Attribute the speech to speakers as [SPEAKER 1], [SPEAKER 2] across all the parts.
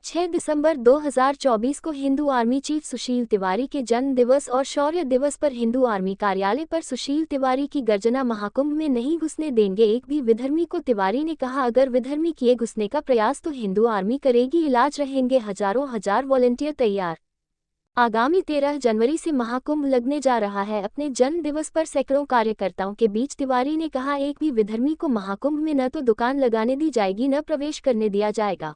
[SPEAKER 1] 6 दिसंबर 2024 को Hindu army chief सुशील तिवारी के जन्म दिवस और शौर्य दिवस पर हिंदू आर्मी कार्यालय पर सुशील तिवारी की गर्जना महाकुंभ में नहीं घुसने देंगे एक भी विधर्मी को। तिवारी ने कहा, अगर विधर्मी किए घुसने का प्रयास तो हिंदू आर्मी करेगी इलाज, रहेंगे हजारों हजार वॉलंटियर तैयार। आगामी 13 जनवरी से महाकुंभ लगने जा रहा है। अपने जन्म दिवस पर सैकड़ों कार्यकर्ताओं के बीच तिवारी ने कहा, एक भी विधर्मी को महाकुंभ में न तो दुकान लगाने दी जाएगी न प्रवेश करने दिया जाएगा।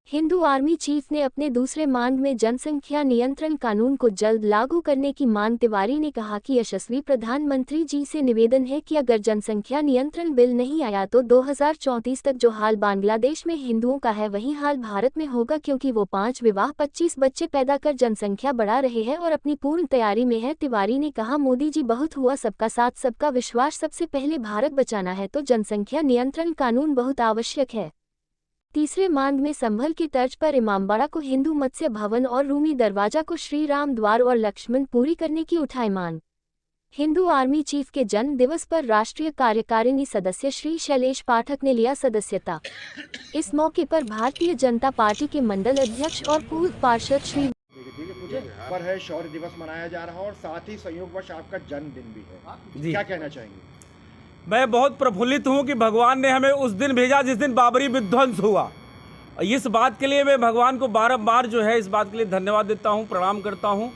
[SPEAKER 1] हिंदू आर्मी चीफ ने अपने दूसरे मांग में जनसंख्या नियंत्रण कानून को जल्द लागू करने की मांग। तिवारी ने कहा कि यशस्वी प्रधानमंत्री जी से निवेदन है कि अगर जनसंख्या नियंत्रण बिल नहीं आया तो 2034 तक जो हाल बांग्लादेश में हिंदुओं का है वही हाल भारत में होगा, क्योंकि वो 5 विवाह 25 बच्चे पैदा कर जनसंख्या बढ़ा रहे हैं और अपनी पूर्ण तैयारी में है। तिवारी ने कहा, मोदी जी बहुत हुआ, सबका साथ सबका विश्वास, सबसे पहले भारत बचाना है तो जनसंख्या नियंत्रण कानून बहुत आवश्यक है। तीसरे मांग में संभल की तर्ज पर इमामबाड़ा को हिंदू मत्स्य भवन और रूमी दरवाजा को श्री राम द्वार और लक्ष्मण पूरी करने की उठाई मांग। हिंदू आर्मी चीफ के जन्म दिवस पर राष्ट्रीय कार्यकारिणी सदस्य श्री शैलेश पाठक ने लिया सदस्यता। इस मौके पर भारतीय जनता पार्टी के मंडल अध्यक्ष और पूर्व पार्षद श्री
[SPEAKER 2] पर है शौर्य दिवस मनाया जा रहा है और साथ ही संयोगवश आपका जन्मदिन भी है, क्या कहना चाहेंगे?
[SPEAKER 3] मैं बहुत प्रफुल्लित हूँ कि भगवान ने हमें उस दिन भेजा जिस दिन बाबरी विध्वंस हुआ। इस बात के लिए मैं भगवान को बार जो है इस बात के लिए धन्यवाद देता हूँ, प्रणाम करता हूँ।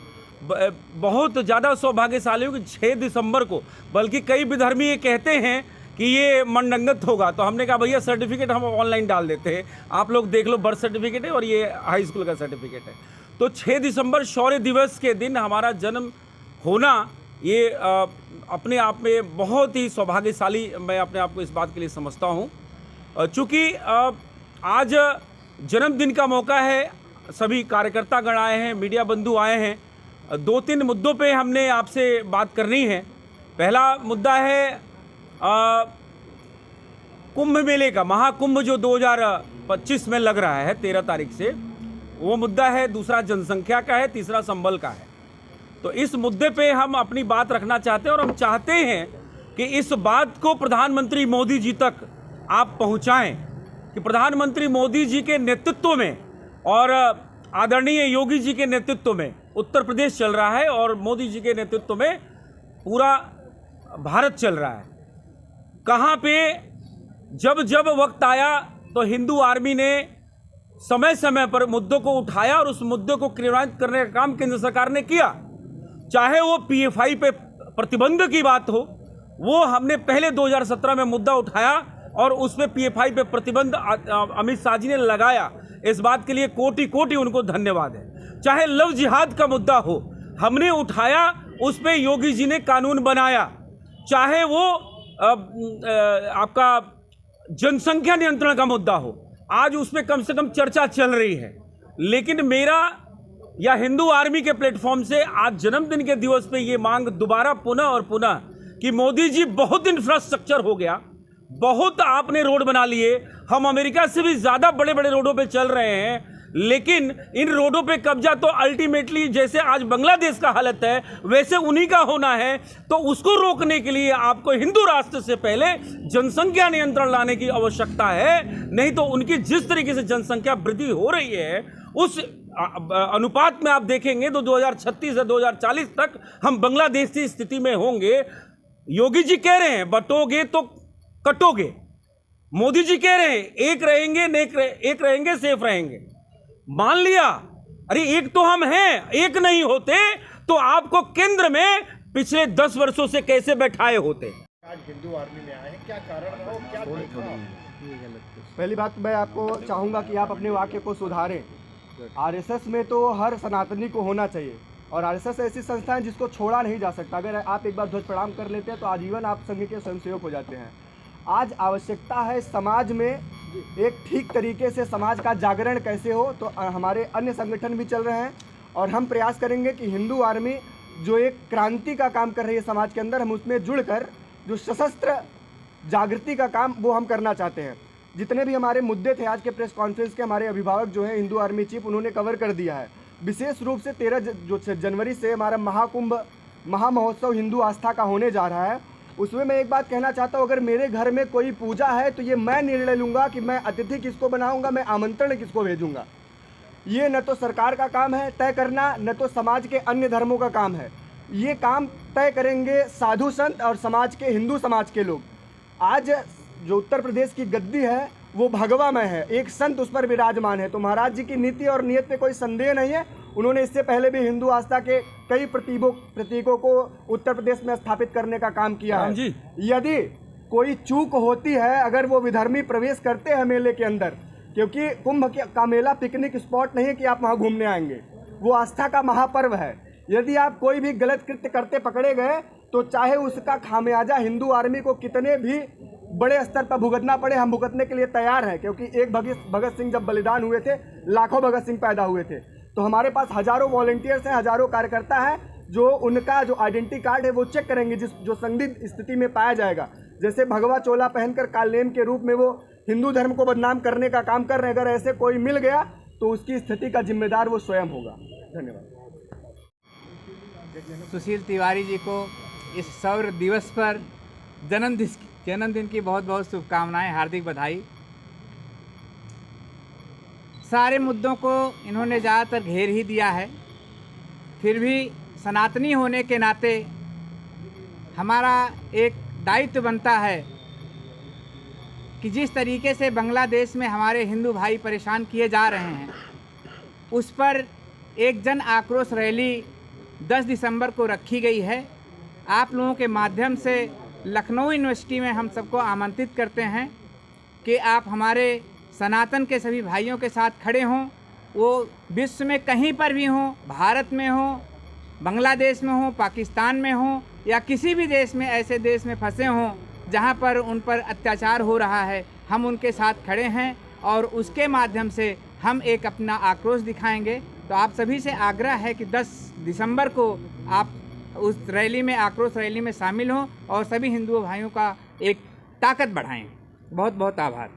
[SPEAKER 3] बहुत ज़्यादा सौभाग्यशाली हूँ कि 6 दिसंबर को, बल्कि कई विधर्मी ये कहते हैं कि ये मंडंगत होगा, तो हमने कहा भैया सर्टिफिकेट हम ऑनलाइन डाल देते हैं, आप लोग देख लो, बर्थ सर्टिफिकेट है और ये हाई स्कूल का सर्टिफिकेट है। तो 6 दिसंबर शौर्य दिवस के दिन हमारा जन्म होना ये अपने आप में बहुत ही सौभाग्यशाली मैं अपने आप को इस बात के लिए समझता हूँ। चूँकि आज जन्मदिन का मौका है, सभी कार्यकर्ता गण आए हैं, मीडिया बंधु आए हैं। 2-3 मुद्दों पे हमने आपसे बात करनी है। पहला मुद्दा है कुंभ मेले का, महाकुंभ जो 2025 में लग रहा है 13 तारीख से, वो मुद्दा है। दूसरा जनसंख्या का है, तीसरा संबल का है। तो इस मुद्दे पे हम अपनी बात रखना चाहते हैं और हम चाहते हैं कि इस बात को प्रधानमंत्री मोदी जी तक आप पहुंचाएं कि प्रधानमंत्री मोदी जी के नेतृत्व में और आदरणीय योगी जी के नेतृत्व में उत्तर प्रदेश चल रहा है और मोदी जी के नेतृत्व में पूरा भारत चल रहा है। कहाँ पे जब वक्त आया तो हिंदू आर्मी ने समय समय पर मुद्दों को उठाया और उस मुद्दे को क्रियान्वित करने का काम केंद्र सरकार ने किया। चाहे वो PFI पे प्रतिबंध की बात हो, वो हमने पहले 2017 में मुद्दा उठाया और उसमें PFI पे प्रतिबंध अमित शाह जी ने लगाया। इस बात के लिए कोटि कोटि उनको धन्यवाद है। चाहे लव जिहाद का मुद्दा हो, हमने उठाया, उस पर योगी जी ने कानून बनाया। चाहे वो आपका जनसंख्या नियंत्रण का मुद्दा हो, आज उसमें कम से कम चर्चा चल रही है। लेकिन मेरा या हिंदू आर्मी के प्लेटफॉर्म से आज जन्मदिन के दिवस पे ये मांग दोबारा पुनः और पुनः कि मोदी जी बहुत इंफ्रास्ट्रक्चर हो गया, बहुत आपने रोड बना लिए, हम अमेरिका से भी ज़्यादा बड़े बड़े रोडों पे चल रहे हैं, लेकिन इन रोडों पे कब्जा तो अल्टीमेटली जैसे आज बांग्लादेश का हालत है वैसे उन्हीं का होना है। तो उसको रोकने के लिए आपको हिंदू राष्ट्र से पहले जनसंख्या नियंत्रण लाने की आवश्यकता है। नहीं तो उनकी जिस तरीके से जनसंख्या वृद्धि हो रही है उस अनुपात में आप देखेंगे तो 2036 से 2040 तक हम बांग्लादेश की स्थिति में होंगे। योगी जी कह रहे हैं बटोगे तो कटोगे, मोदी जी कह रहे हैं एक रहेंगे सेफ रहेंगे। मान लिया, अरे एक तो हम हैं, एक नहीं होते तो आपको केंद्र में पिछले 10 वर्षों से कैसे बैठाए होते।
[SPEAKER 2] आज हिंदू आर्मी में आए, क्या कारण रहा और क्या देखा?
[SPEAKER 4] पहली बात मैं आपको चाहूँगा कि आप अपने वाक्य को सुधारें। RSS में तो हर सनातनी को होना चाहिए और RSS ऐसी संस्था है जिसको छोड़ा नहीं जा सकता। अगर आप एक बार ध्वज प्रणाम कर लेते हैं तो आजीवन आप संघ के स्वयंसेवक हो जाते हैं। आज आवश्यकता है समाज में एक ठीक तरीके से समाज का जागरण कैसे हो, तो हमारे अन्य संगठन भी चल रहे हैं और हम प्रयास करेंगे कि हिंदू आर्मी जो एक क्रांति का काम कर रही है समाज के अंदर, हम उसमें जुड़कर जो सशस्त्र जागृति का काम वो हम करना चाहते हैं। जितने भी हमारे मुद्दे थे आज के प्रेस कॉन्फ्रेंस के, हमारे अभिभावक जो है हिंदू आर्मी चीफ, उन्होंने कवर कर दिया है। विशेष रूप से 13 जनवरी से हमारा महाकुंभ महामहोत्सव हिंदू आस्था का होने जा रहा है। उसमें मैं एक बात कहना चाहता हूँ, अगर मेरे घर में कोई पूजा है तो ये मैं निर्णय लूँगा कि मैं अतिथि किसको बनाऊँगा, मैं आमंत्रण किसको भेजूँगा। ये न तो सरकार का काम है तय करना, न तो समाज के अन्य धर्मों का काम है। ये काम तय करेंगे साधु संत और समाज के, हिंदू समाज के लोग। आज जो उत्तर प्रदेश की गद्दी है वो भगवामय है, एक संत उस पर विराजमान है। तो महाराज जी की नीति और नियत पे कोई संदेह नहीं है। उन्होंने इससे पहले भी हिंदू आस्था के कई प्रतीकों को उत्तर प्रदेश में स्थापित करने का काम किया है। यदि कोई चूक होती है, अगर वो विधर्मी प्रवेश करते हैं मेले के अंदर, क्योंकि कुंभ का मेला पिकनिक स्पॉट नहीं है कि आप वहाँ घूमने आएंगे, वो आस्था का महापर्व है। यदि आप कोई भी गलत कृत्य करते पकड़े गए तो चाहे उसका खामियाजा हिंदू आर्मी को कितने भी बड़े स्तर पर भुगतना पड़े, हम भुगतने के लिए तैयार हैं। क्योंकि एक भगत सिंह जब बलिदान हुए थे, लाखों भगत सिंह पैदा हुए थे। तो हमारे पास हजारों वॉलंटियर्स हैं, हजारों कार्यकर्ता हैं जो उनका जो आइडेंटिटी कार्ड है वो चेक करेंगे, जो संदिग्ध स्थिति में पाया जाएगा। जैसे भगवा चोला पहनकर कालनेम के रूप में वो हिंदू धर्म को बदनाम करने का काम कर रहे हैं, अगर ऐसे कोई मिल गया तो उसकी स्थिति का जिम्मेदार वो स्वयं होगा। धन्यवाद।
[SPEAKER 5] सुशील तिवारी जी को इस शौर्य दिवस पर जन्मदिन की बहुत बहुत शुभकामनाएं, हार्दिक बधाई। सारे मुद्दों को इन्होंने ज़्यादातर घेर ही दिया है, फिर भी सनातनी होने के नाते हमारा एक दायित्व बनता है कि जिस तरीके से बांग्लादेश में हमारे हिंदू भाई परेशान किए जा रहे हैं, उस पर एक जन आक्रोश रैली 10 दिसंबर को रखी गई है। आप लोगों के माध्यम से लखनऊ यूनिवर्सिटी में हम सबको आमंत्रित करते हैं कि आप हमारे सनातन के सभी भाइयों के साथ खड़े हों। वो विश्व में कहीं पर भी हों, भारत में हों, बांग्लादेश में हों, पाकिस्तान में हों, या किसी भी देश में, ऐसे देश में फंसे हों जहां पर उन पर अत्याचार हो रहा है, हम उनके साथ खड़े हैं और उसके माध्यम से हम एक अपना आक्रोश दिखाएंगे। तो आप सभी से आग्रह है कि 10 दिसंबर को आप उस रैली में, आक्रोश रैली में शामिल हों और सभी हिंदू भाइयों का एक ताकत बढ़ाएं। बहुत बहुत आभार।